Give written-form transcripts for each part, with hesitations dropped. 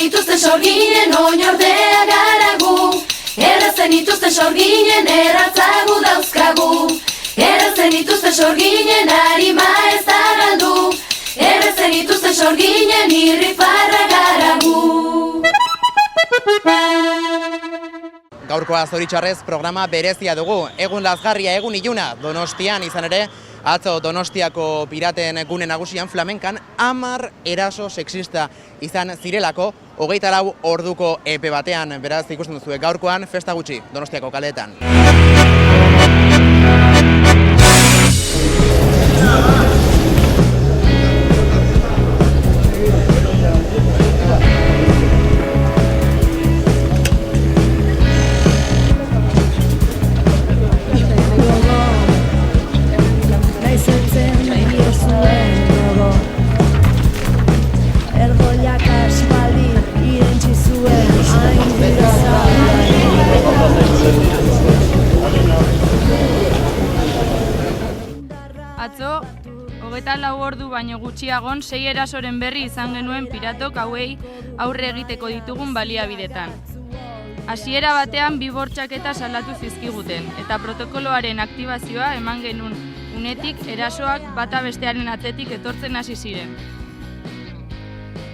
ituzte sorginen oinordea garagu, errazen ituzte sorginen erratzagu dauzkagu, errazen ituzte sorginen harima ez da galdu, errazen ituzte sorginen irrifarra garagu. Gaurkoa zoritxarrez programa berezia dugu, egun lazgarria, egun iluna, Donostian izan ere, atzo Donostiako piraten gune nagusian flamenkan 10 eraso sexista izan zirelako 24 orduko epe batean, beraz ikusten duzu gaurkoan festa gutxi Donostiako kaleetan. Atzo, 24 ordu baino gutxiagon 6 erasoren berri izan genuen piratok hauei aurre egiteko ditugun baliabidetan. Hasiera batean 2 bortxaketa salatu zizkiguten eta protokoloaren aktibazioa eman genuen unetik erasoak bata bestearen atzetik etortzen hasi ziren.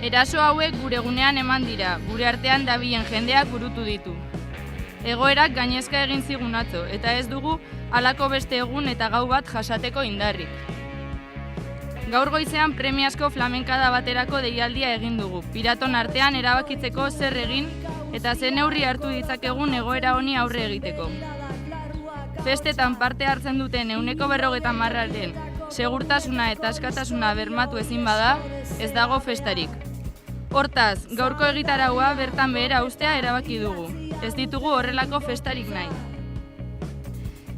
Eraso hauek gure gunean eman dira, gure artean dabilen jendeak burutu ditu. Egoerak gainezka egin zigun atzo, eta ez dugu halako beste egun eta gau bat jasateko indarrik. Gaur goizean premiazko flamenkada baterako deialdia egin dugu, piraton artean erabakitzeko zer egin eta zer neurri hartu ditzakegun egoera honi aurre egiteko. Festetan parte hartzen duten 90%aren segurtasuna eta askatasuna bermatu ezin bada, ez dago festarik. Hortaz, gaurko egitaraua bertan behera ustea erabaki dugu. Ez ditugu horrelako festarik nahi.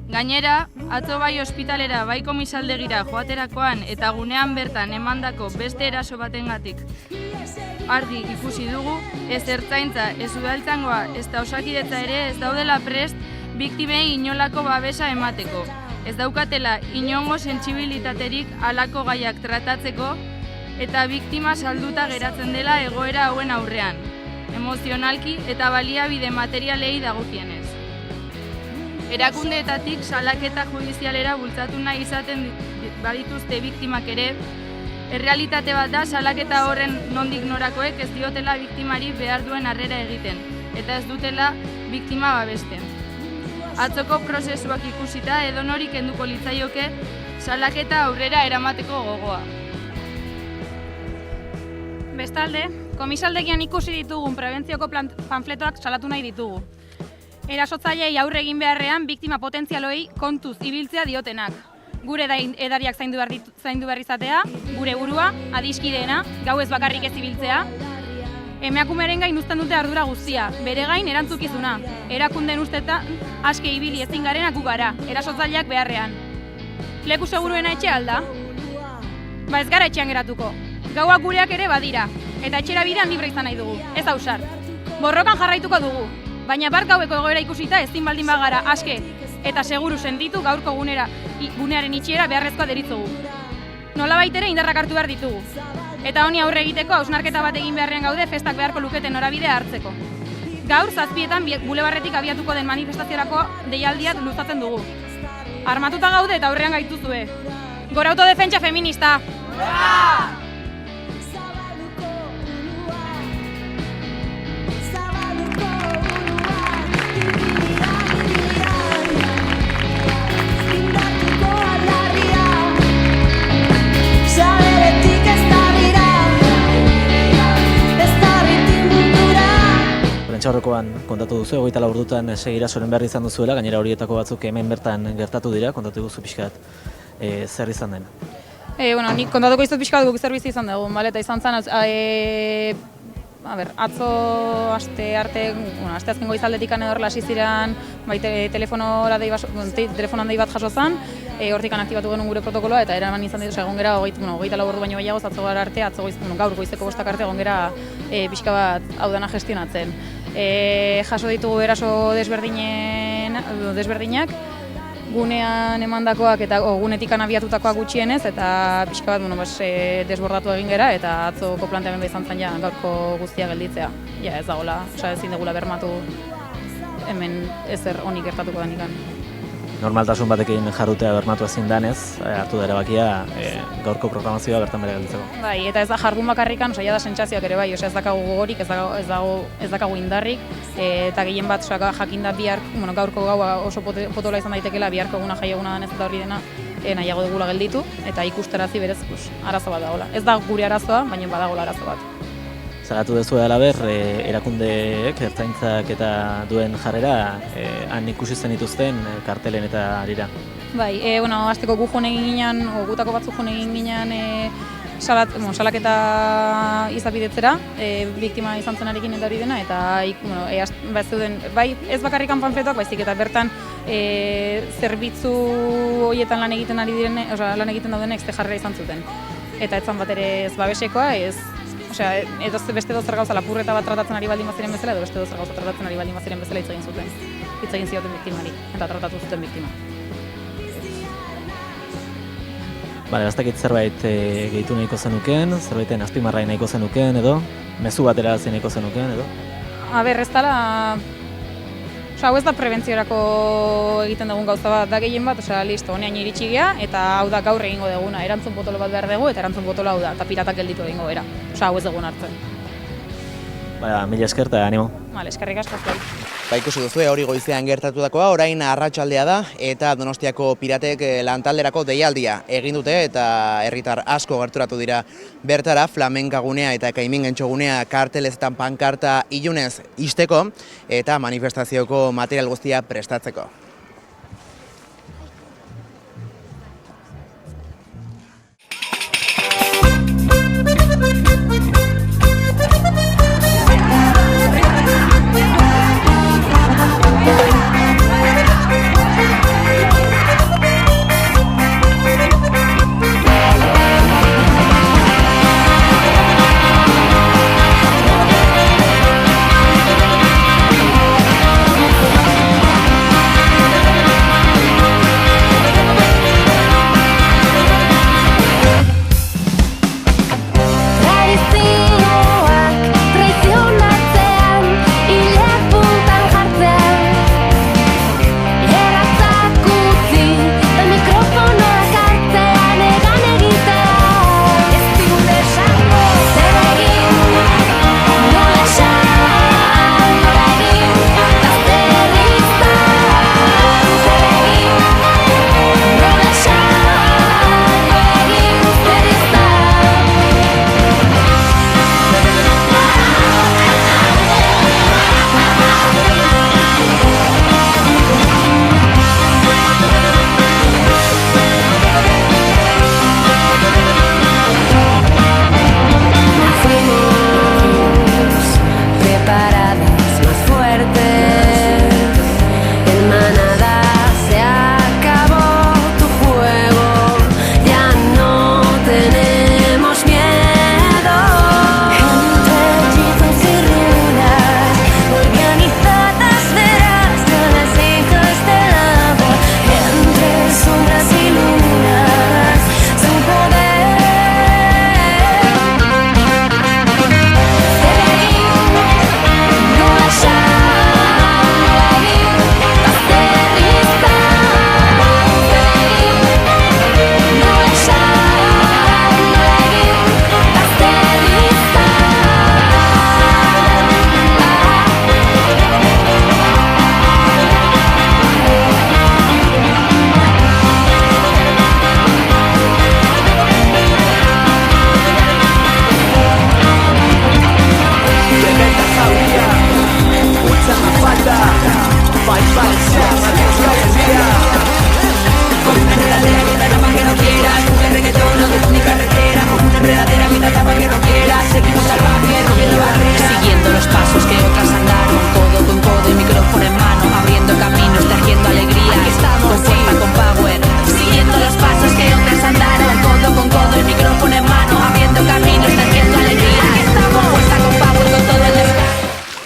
Gainera, atzo bai ospitalera bai komisaldegira joaterakoan eta gunean bertan emandako beste eraso batengatik argi ikusi dugu, ez ertzaintza, ez udaltzangoa, ez da osakidetza ere ez daudela prest biktimei inolako babesa emateko. Ez daukatela inongo sentsibilitaterik halako gaiak tratatzeko eta biktima salduta geratzen dela egoera hauen aurrean, emozionalki eta baliabide materialei dagokienez. Erakundeetatik salaketa judizialera bultzatu nahi izaten badituzte biktimak ere, errealitate bat da salaketa horren nondik norakoek ez diotela biktimari behar duen harrera egiten, eta ez dutela biktima babesten. Atzoko prozesuak ikusita edonori kenduko litzaioke salaketa aurrera eramateko gogoa. Bestalde, komisaldegian ikusi ditugun prebentzioko panfletoak salatu nahi ditugu. Erasotzaileei aurre egin beharrean biktima potentzialoi kontuz ibiltzea diotenak. Gure edariak zaindu behar izatea, gure burua, adiskideena, gauez bakarrik ez ibiltzea. Emakumearen gain uzten dute ardura guztia, bere gain erantzukizuna. Erakundeen ustetan aske ibili ezin garenak gu gara, erasotzaileak beharrean. Leku seguruena etxe alda? Ba ez gara etxean geratuko. Gauak gureak ere badira, eta etxera bidean libre izan nahi dugu, ez ausart. Borrokan jarraituko dugu, baina bart gaueko egoera ikusita ezin baldin bagara aske eta seguru sentitu gaurko gunearen itxiera beharrezkoa deritzugu. Nolabait ere indarrak hartu behar ditugu. Eta honi aurre egiteko hausnarketa bat egin beharrean gaude festak beharko luketen norabidea hartzeko. Gaur 7etan bulebarretik abiatuko den manifestaziorako deialdiat luzatzen dugu. Armatuta gaude eta aurrean gaituzue. Gora autodefentsa feminista! Prentsaurrekoan kontatu duzu, 24 ordutan segirasoren berri izan duzuela, gainera horietako batzuk hemen bertan gertatu dira, kontatu duzu pixkat zer izan den? Nik kontatuko izut pixkat guk zerbitzu izan dugu, eta izan zen, atzo aste azken goizaldetik edo hasi ziren, telefonoan dei bat jaso zen, hortikan aktibatu genuen gure protokoloa eta eraman izan ditu egon gara 24 ordu baino gehiago atzo gara arte, gaur goizeko 5 arte egon gara pixka bat hau dena gestionatzen. Jaso ditugu eraso desberdinak, gunean emandakoak eta gunetikan abiatutakoak gutxienez, eta pixka bat desbordatu egin gera, eta atzoko planteamendu izan zen ja gaurko guztia gelditzea. Ja, ez dagoela, ezin dugula bermatu hemen ezer honik gertatuko denikan. Normaltasun batekin jarrutea bermatu ezin danez, hartu da erabakia gaurko programazioa bertan bere gelditzeko. Bai, eta ez da jardun bakarrikan, ja da sentsazioak ere bai, ez dakagu gogorik, ez dakagu indarrik, eta gehien bat jakinda bihar, gaurko gaua oso potola izan daitekela, biharko eguna jai eguna danez eta hori dena, nahiago dugula gelditu, eta ikustarazi berez arazo bat dagoela. Ez da gure arazoa, baina badagoela arazo bat. Zagatu dezu halaber, erakundeek, ertzaintzak eta duen jarrera, han ikusi zen dituzten kartelen eta harira. Bai, azteko gu joan egin ginen, gutako batzuk joan egin ginen salaketa izapidetzera, biktima izan zenarekin eta hori dena, eta bai, ez bakarrikan panfletoak, baizik eta bertan zerbitzu horietan lan egiten ari diren, lan egiten daudenek ze jarrera izan zuten. Eta ez zan bat ere ez babesekoa, edo beste dozer gauza lapurreta bat tratatzen ari baldin baziren bezala, edo beste dozer gauza tratatzen ari baldin baziren bezala hitz egin zuten. Hitz egin zioten biktimari, eta tratatu zuten biktima. Bale, bastakit zerbait gehitu nahiko zenukeen, zerbaiten azpimarrai nahiko zenukeen, edo? Mezu bat erarazi nahiko zenukeen, edo? Ez dala... hau ez da prebentziorako egiten dugun gauza bat, da gehien bat, listo, honean iritsi gea, eta hau da gaur egingo duguna, erantzun potolo bat behar dugu, eta erantzun potolo hau da, eta piratak gelditu egingo era. Hau ez dugun hartzen. Mila esker eta animo. Eskerrik asko zuei. Ikusi duzu hori goizean gertatutakoa, orain arratsaldea da eta Donostiako piratek lantalderako deialdia egin dute eta herritar asko gerturatu dira bertara, flamenka gunea eta kaimingentxo gunea kartelezetan pankarta ilunez ixteko eta manifestazioko material guztia prestatzeko.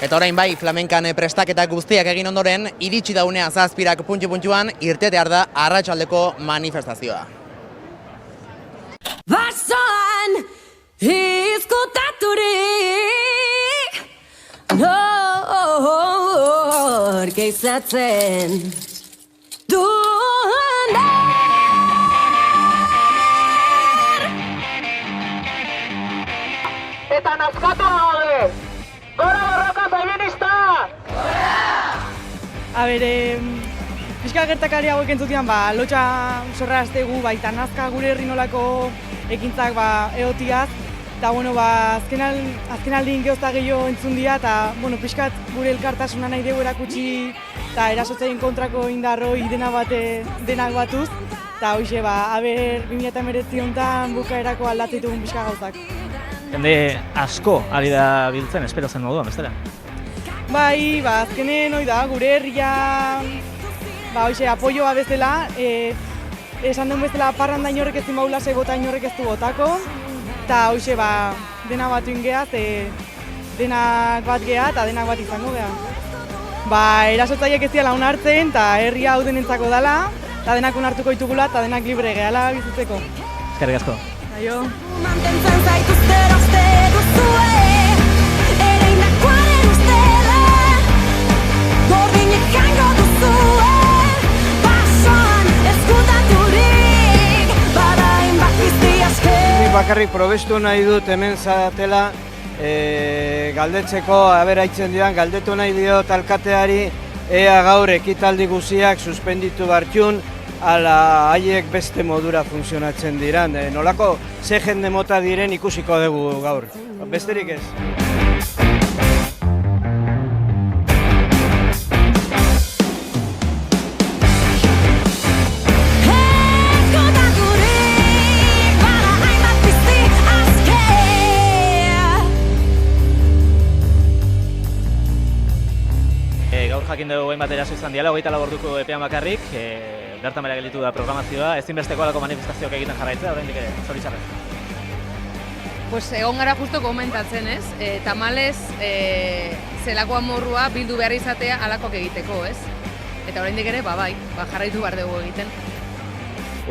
Eta orain bai, flamenkan prestaketak guztiak egin ondoren, iritsi daunea zazpirak puntu-puntuan, irtetear da arratsaldeko manifestazioa. Basoan izkutaturik nor geizatzen duan eta nazkatu gaude. Gora borroka feminista! A ber, pixka gertakari hauek entzutian, lotxa sorraztegu, eta nazka gure herri nolako ekintzak eotiaz, eta azkenaldin geozta gehiago entzun dira, eta pixkat gure elkartasuna nahi dugu erakutsi, eta erasotzaien kontrako indarroi denak batuz, eta hoxe, a ber, 2019 honetan bukaerako aldatzitugun pixka gauzak. Jende asko ari da biltzen, espero zen moduan, bestela? Bai, azkenen gure herria, hoxe, apoioa bezala, esan duen bezala parranda inorrek ez zimaula segota inorrek ez du botako, eta hoxe, dena batu ingea, denak bat geha eta denak bat izango geha. Erasotzaiek ez diala onartzen, eta herria hau denentzako dela, eta denak onartuko ditugula, eta denak libre gehala bizitzeko. Eskerrik asko. Aio. Mantentzen zaituzte uste duzue, ere inakoaren ustela, gordinek jango duzue, basoan ezkutaturik, badain bat bizti aske. Nik bakarrik probestu nahi dut hemen zatela galdetzeko, aitzen didan, galdetu nahi diot alkateari ea gaur ekitaldi guziak suspenditu bartxun, ala haiek beste modura funtzionatzen diran. Nolako ze jende mota diren ikusiko dugu gaur. Besterik ez. Gaur jakin dugu hainbat eraso izan diala, 24 orduko epean bakarrik, bertan bera gelditu da programazioa, ezinbesteko alako manifestazioak egiten jarraitzea, oraindik ere, zoritxarrez. Pues egon gara justo komentatzen, ez? Tamalez, zelako amorrua bildu behar izatea alakoak egiteko, ez? Eta oraindik ere, bai, jarraitu behar dugu egiten.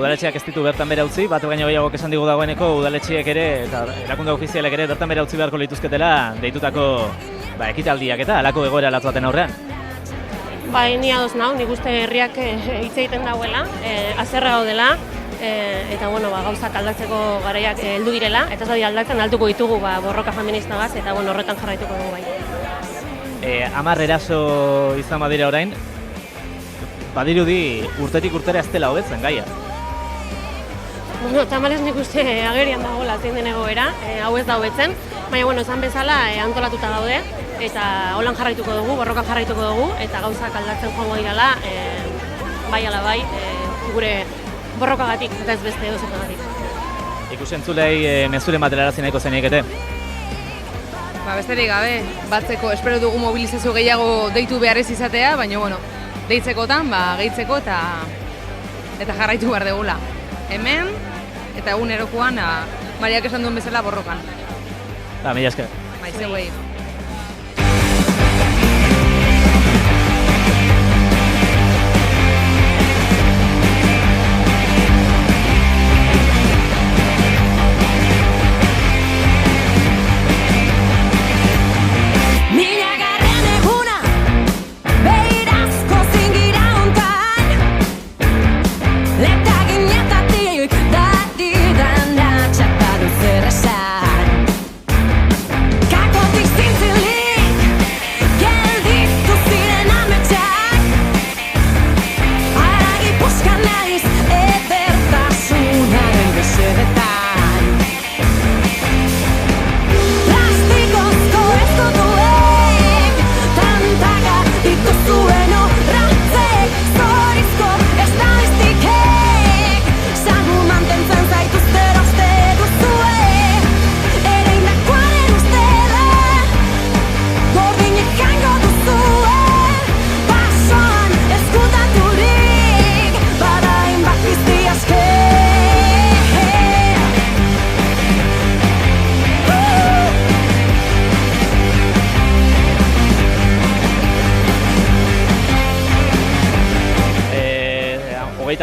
Udaletxeak ez ditu bertan bera utzi, bat baino gehiagok esan digu dagoeneko udaletxeak ere eta erakunde ofizialek ere bertan bera utzi beharko lituzketela deitutako ekitaldiak eta halako egoera latz baten aurrean. Bai, ni ados nau, nik uste herriak hitz egiten dauela, haserre gaudela, eta gauzak aldatzeko garaiak heldu direla, eta ez aldatzen altuko ditugu borroka feministagaz, eta horretan jarraituko dugu bai. 10 eraso izan badira orain, badirudi urtetik urtera ez dela hobetzen gaia. Tamalez nik uste agerian dagoela zein den egoera, hau ez da hobetzen, baina esan bezala antolatuta gaude, eta holan jarraituko dugu, borrokan jarraituko dugu, eta gauzak aldatzen joango dirala, bai ala bai, gure borrokagatik, eta ez beste edozetagatik. Ikusentzulei mezuren bat helarazi nahiko zeniekete? Besterik gabe, batzeko espero dugu mobilizazio gehiago deitu behar ez izatea, baina deitzekotan, gehitzeko eta jarraitu behar dugula. Hemen, eta egunerokoan, Mariak esan duen bezala borrokan. Mila esker. Zeuei. Kakotik zin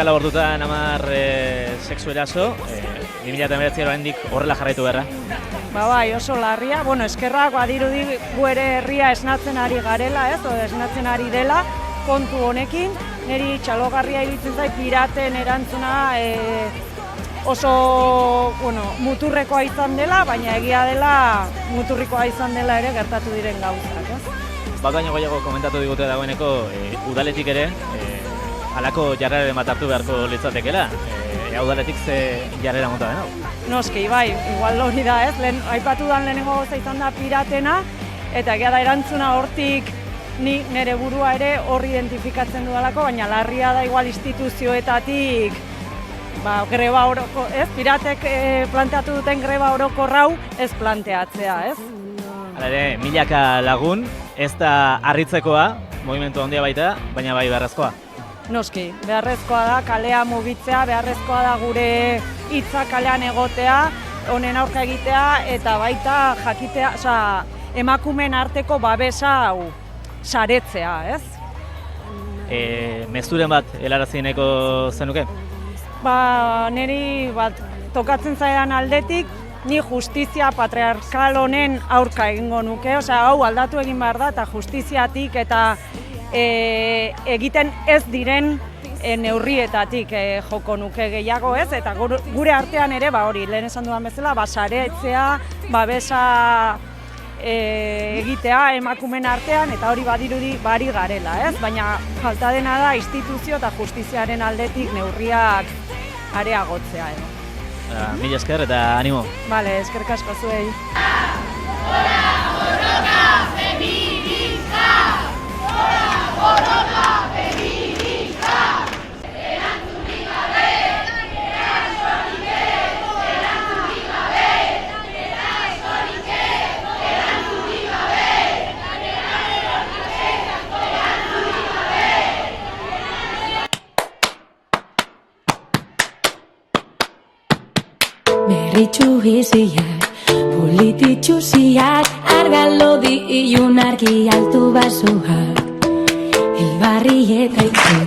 24 ordutan 10 sexu eraso, 2019 oraindik horrela jarraitu beharra. Bai, oso larria. Bueno, eskerrak badirudi gu ere herria esnatzen ari garela, ez? O esnatzen ari dela kontu honekin. Neri txalogarria iruditzen zait piraten erantzuna oso, muturrekoa izan dela, baina egia dela muturrikoa izan dela ere gertatu diren gauzak, ez? Bat baino gehiago komentatu digute dagoeneko, udaletik ere, halako jarreraren bat hartu beharko litzatekela. Udaletik ze jarrera mota den hau? Noski, bai, igual hori da, ez? Aipatu dan lehenengo gauza izan da piratena, eta egia da erantzuna hortik ni nire burua ere hor identifikatzen dudalako, baina larria da igual instituzioetatik greba oroko, ez? Piratek planteatu duten greba orokor hau ez planteatzea, ez? Hala ere, milaka lagun, ez da harritzekoa, movimentu handia baita, baina bai beharrezkoa. Noski, beharrezkoa da kalea mugitzea, beharrezkoa da gure hitza kalean egotea, honen aurka egitea eta baita jakitea, emakumeen arteko babesa hau saretzea, ez? Mezuren bat helarazineko zenuke? Niri tokatzen zaidan aldetik, ni justizia patriarkal honen aurka egingo nuke, hau aldatu egin behar da eta justiziatik eta egiten ez diren neurrietatik joko nuke gehiago, ez? Eta gure artean ere, hori, lehen esan dudan bezala, saretzea, babesa egitea emakumeen artean, eta hori badirudi bari garela, ez? Baina falta dena da instituzio eta justiziaren aldetik neurriak areagotzea, Mila esker eta animo. Bale, eskerrik asko zuei. Berritxu biziak, polititxuziak, argalodi ilun argi altu basoak. Elbarri eta itzu,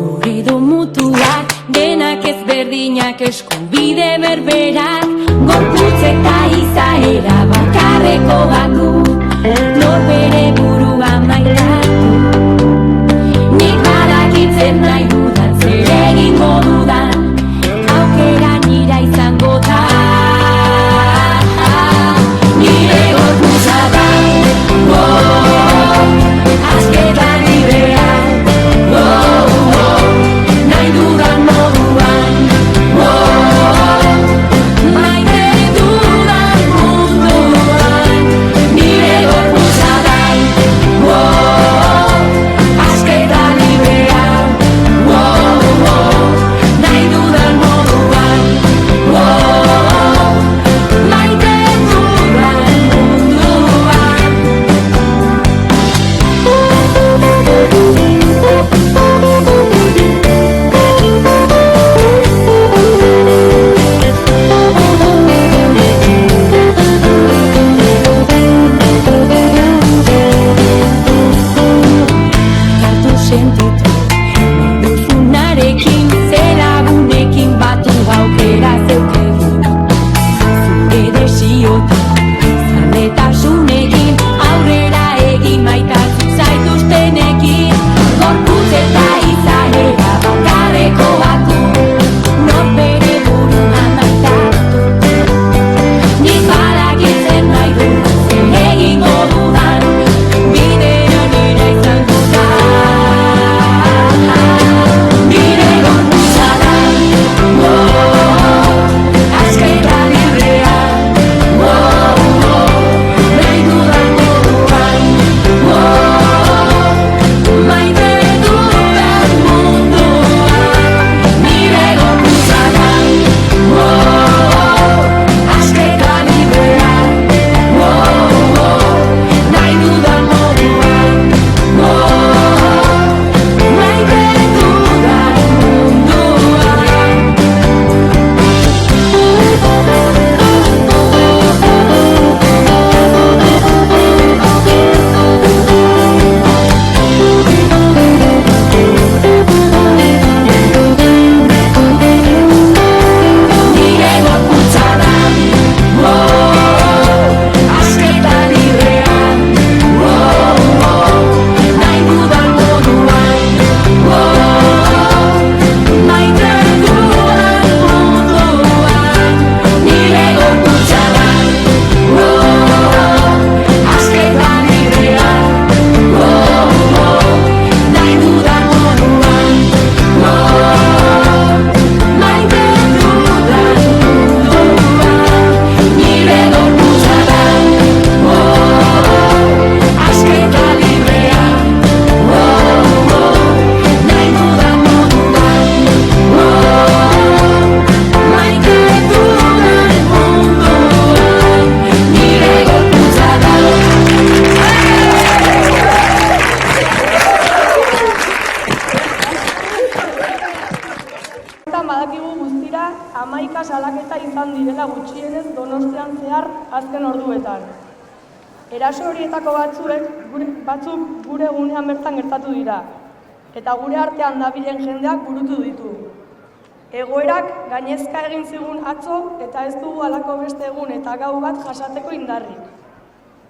gure edo mutuak, denak ezberdinak eskubide berberak, gorputz eta izaera bakarreko baku, norbere burua maitatu. Nik badakitzen nahi dudan, zer egingo dudan, aukera nira izango da. Nire gorputza da, asketa librean, nahi dudan moduan, maite dudan munduan, nire direla gutxienez Donostian zehar azken orduetan. Eraso horietako batzuk gure egunean bertan gertatu dira, eta gure artean dabilen jendeak burutu ditu. Egoerak gainezka egin zigun atzo eta ez dugu halako beste egun eta gau bat jasateko indarrik.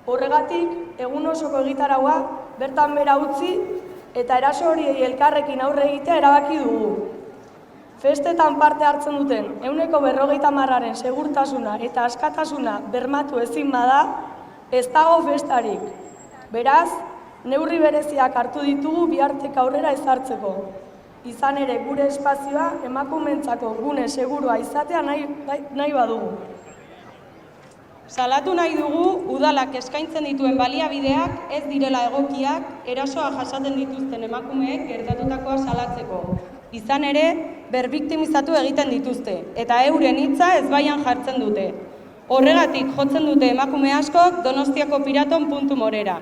Horregatik, egun osoko egitaraua bertan bera utzi eta eraso horiei elkarrekin aurre egitea erabaki dugu. Festetan parte hartzen duten 50%aren segurtasuna eta askatasuna bermatu ezin bada, ez dago festarik. Beraz, neurri bereziak hartu ditugu bihartik aurrera ezartzeko. Izan ere gure espazioa emakumeentzako gune segurua izatea nahi badugu. Salatu nahi dugu udalak eskaintzen dituen baliabideak ez direla egokiak erasoa jasaten dituzten emakumeek gertatutakoa salatzeko. Izan ere, berbiktimizatu egiten dituzte eta euren hitza ezbaian jartzen dute. Horregatik jotzen dute emakume askok Donostiako Piraton puntu morera.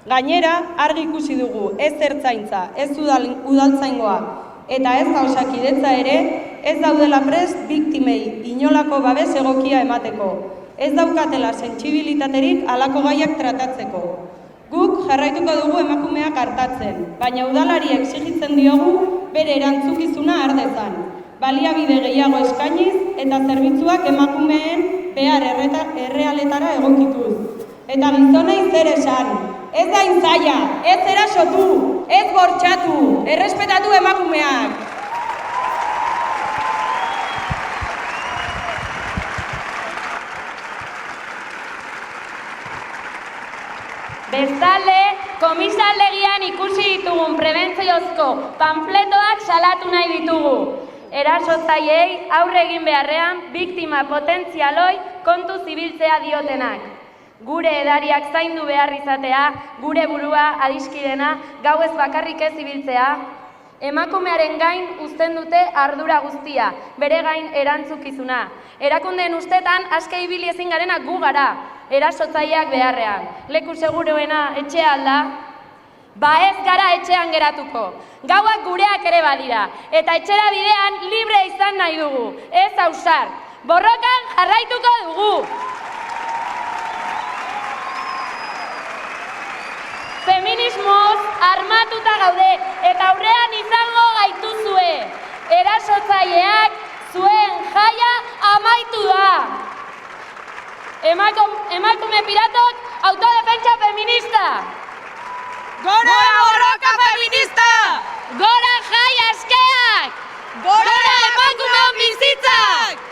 Gainera, argi ikusi dugu ez ertzaintza, ez udaltzaingoa eta ez osakidetza ere ez daudela prest biktimei inolako babes egokia emateko. Ez daukatela sentsibilitaterik halako gaiak tratatzeko. Guk jarraituko dugu emakumeak artatzen, baina udalari exigitzen diogu bere erantzukizuna har dezan. Baliabide gehiago eskainiz eta zerbitzuak emakumeen behar errealetara egokituz. Eta gizonei zer esan, ez da intzaia, ez erasotu, ez bortxatu, errespetatu emakumeak. Bestalde, komisaldegian ikusi ditugun prebentziozko panfletoak salatu nahi ditugu. Erasotzaileei aurre egin beharrean biktima potentzialoi kontu zibiltzea diotenak. Gure edariak zaindu behar izatea, gure burua adiskidena, gauez bakarrik ez zibiltzea. Emakumearen gain uzten dute ardura guztia, bere gain erantzukizuna. Erakundeen ustetan aske ibili ezin garenak gu gara, erasotzaileak beharrean. Leku seguruena etxea alda? Ba ez gara etxean geratuko. Gauak gureak ere badira, eta etxera bidean libre izan nahi dugu, ez ausart. Borrokan jarraituko dugu. Feminismoz armatuta gaude eta aurrean izango gaituzue. Erasotzaileak zuen jaia amaitu da. Emakume piratok autodefentsa feminista. Gora borroka feminista! Gora jai askeak! Gora emakumeon bizitzak!